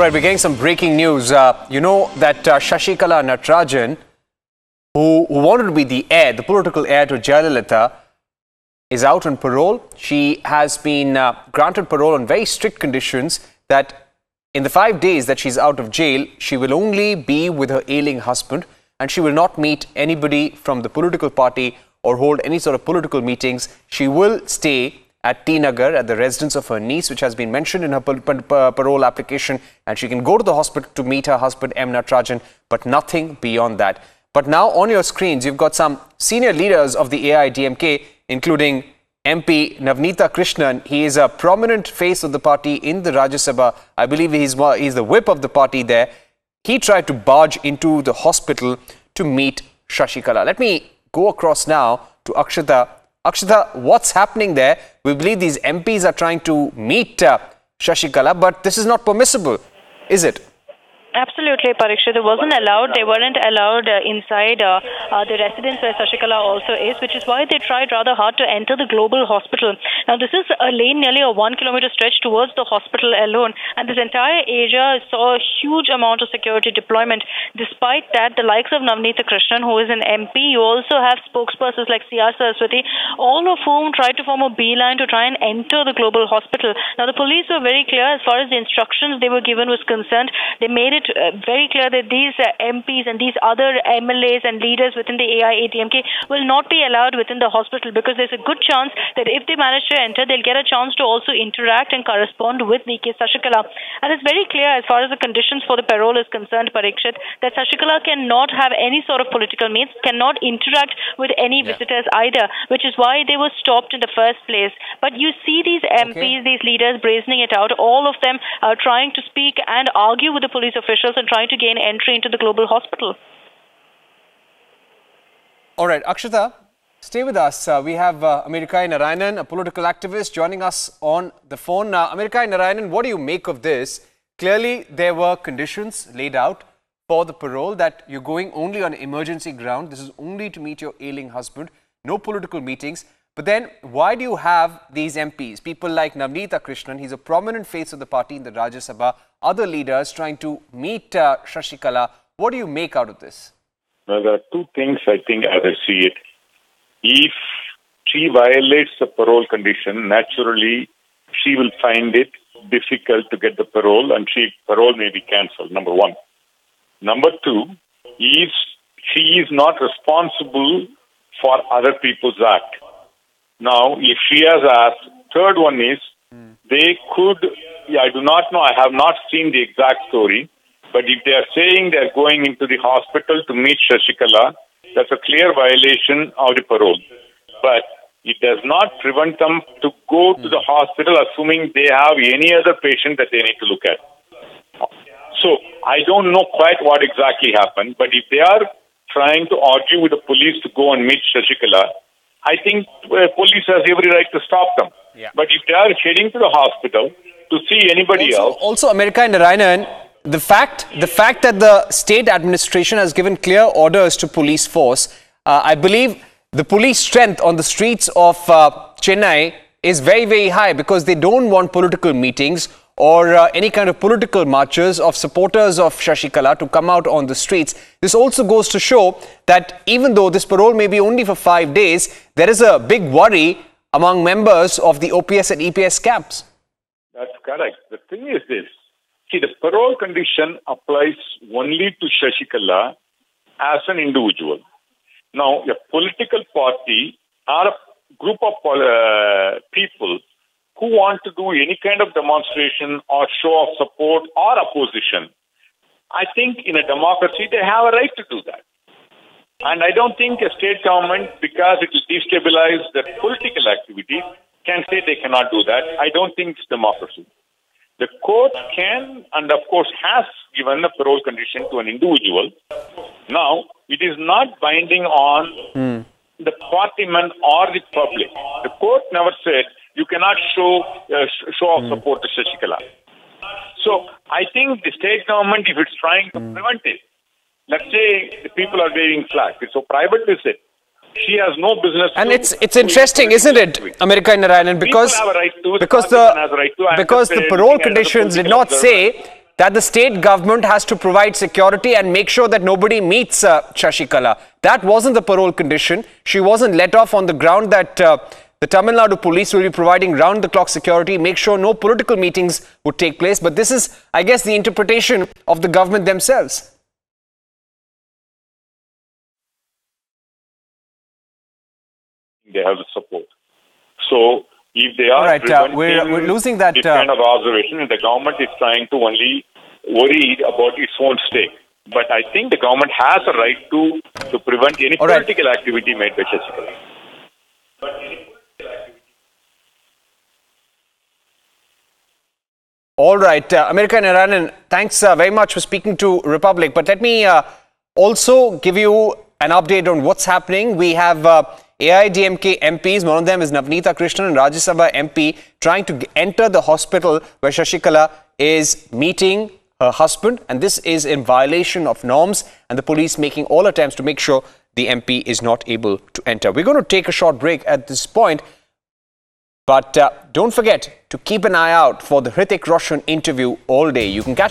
right, we're getting some breaking news. You know that Sasikala Natarajan, who wanted to be the heir, the political heir to Jayalalitha, is out on parole. She has been granted parole on very strict conditions that in the 5 days that she's out of jail, she will only be with her ailing husband and she will not meet anybody from the political party or hold any sort of political meetings. She will stay at T Nagar at the residence of her niece, which has been mentioned in her parole application, and she can go to the hospital to meet her husband M. Natarajan, but nothing beyond that. But now on your screens, you've got some senior leaders of the AIDMK, including MP Navneeta Krishnan. He is a prominent face of the party in the Rajya Sabha. I believe he's the whip of the party there. He tried to barge into the hospital to meet Sasikala. Let me go across now to Akshita. Akshita, what's happening there? We believe these MPs are trying to meet Sasikala, but this is not permissible, is it? Absolutely, Parikshit. It wasn't allowed. They weren't allowed inside the residence where Sasikala also is, which is why they tried rather hard to enter the global hospital. Now, this is a lane, nearly a 1 kilometer stretch towards the hospital alone, and this entire area saw a huge amount of security deployment. Despite that, the likes of Navneeta Krishnan, who is an MP, you also have spokespersons like C.R. Saraswati, all of whom tried to form a beeline to try and enter the global hospital. Now, the police were very clear as far as the instructions they were given was concerned. They made it very clear that these MPs and these other MLAs and leaders within the AIADMK will not be allowed within the hospital, because there's a good chance that if they manage to enter, they'll get a chance to also interact and correspond with VK Sasikala. And it's very clear as far as the conditions for the parole is concerned, Parikshit, that Sasikala cannot have any sort of political means, cannot interact with any visitors either, which is why they were stopped in the first place. But you see these MPs, these leaders brazening it out, all of them are trying to speak and argue with the police officials and trying to gain entry into the global hospital. All right, Akshita, stay with us. We have Amerikai Narayanan, a political activist, joining us on the phone. Amerikai Narayanan, what do you make of this? Clearly, there were conditions laid out for the parole that you're going only on emergency ground. This is only to meet your ailing husband, no political meetings. But then, why do you have these MPs, people like Navneeta Krishnan? He's a prominent face of the party in the Rajya Sabha, other leaders trying to meet Sasikala. What do you make out of this? Well, there are two things I think as I see it. If she violates the parole condition, naturally she will find it difficult to get the parole, and parole may be cancelled, number one. Number two, if she is not responsible for other people's act. Now, if she has asked, third one is, they could, I do not know, I have not seen the exact story, but if they are saying they are going into the hospital to meet Sasikala, that's a clear violation of the parole. But it does not prevent them to go to the hospital assuming they have any other patient that they need to look at. So, I don't know quite what exactly happened, but if they are trying to argue with the police to go and meet Sasikala, I think police has every right to stop them. But if they are heading to the hospital to see anybody else... Also, Amerikai Narayanan, the fact that the state administration has given clear orders to police force, I believe the police strength on the streets of Chennai is very, very high, because they don't want political meetings or any kind of political marches of supporters of Sasikala to come out on the streets. This also goes to show that even though this parole may be only for 5 days, there is a big worry among members of the OPS and EPS camps. That's correct. The thing is this. See, the parole condition applies only to Sasikala as an individual. Now, a political party or a group of people who want to do any kind of demonstration or show of support or opposition, I think in a democracy they have a right to do that. And I don't think a state government, because it will destabilize the political activities, can say they cannot do that. I don't think it's democracy. The court can, and of course has, given a parole condition to an individual. Now, it is not binding on the partyman or the public. The court never said you cannot show of support to Sasikala. So, I think the state government, if it's trying to prevent it, let's say the people are waving flags, it's so private visit. She has no business. And it's interesting, isn't it, Amerikai Narayanan? Because the parole conditions did not say that the state government has to provide security and make sure that nobody meets Sasikala. That wasn't the parole condition. She wasn't let off on the ground that the Tamil Nadu police will be providing round-the-clock security, make sure no political meetings would take place. But this is, I guess, the interpretation of the government themselves. They have the support. So if they are we're losing that this kind of observation, and the government is trying to only worry about its own stake. But I think the government has a right to prevent any political activity made by Sasikala. All right, America and Iran, thanks very much for speaking to Republic. But let me also give you an update on what's happening. We have AIDMK MPs, one of them is Navneeta Krishnan, and Rajya Sabha MP, trying to enter the hospital where Sasikala is meeting her husband. And this is in violation of norms, and the police making all attempts to make sure the MP is not able to enter. We're going to take a short break at this point. But don't forget to keep an eye out for the Hrithik Roshan interview all day. You can catch